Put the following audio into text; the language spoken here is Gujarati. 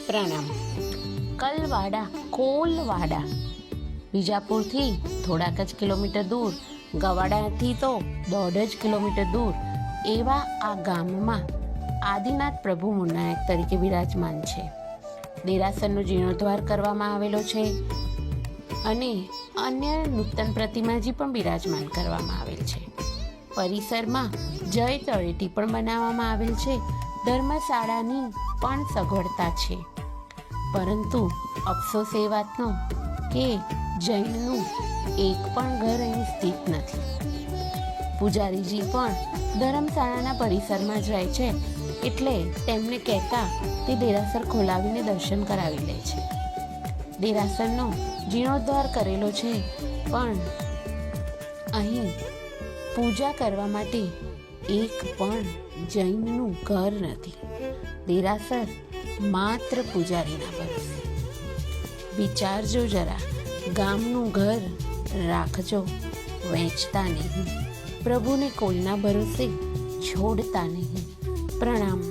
પ્રણામ. કોલવાડા વિજાપુરથી થોડાક જ કિલોમીટર દૂર, ગવાડાથી તો 1.5 કિલોમીટર દૂર એવા આ ગામમાં આદિનાથ પ્રભુ મૂળનાયક તરીકે બિરાજમાન છે. દેરાસરનો જીર્ણોદ્ધાર કરવામાં આવેલો છે અને અન્ય નૂતન પ્રતિમાજી પણ બિરાજમાન કરવામાં આવેલ છે. પરિસરમાં જય તળેટી પણ બનાવવામાં આવેલ છે. ધર્મશાળાની પણ સગવડતા છે. પરંતુ અફસોસ એ વાતનો કે જૈનનું એક પણ ઘર અહીં સ્થિત નથી. પૂજારીજી પણ ધર્મશાળાના પરિસરમાં જ રહે છે, એટલે તેમને કહેતા તે દેરાસર ખોલાવીને દર્શન કરાવી લે છે. દેરાસરનો જીર્ણોદ્ધાર કરેલો છે, પણ અહીં પૂજા કરવા માટે એક પણ જૈનનું ઘર નથી. દેરાસર માત્ર પૂજારીના ભરોસે. વિચારજો જરા, ગામનું ઘર રાખજો, વેચતા નહીં. પ્રભુને કોઈના ભરોસે છોડતા નહીં. પ્રણામ.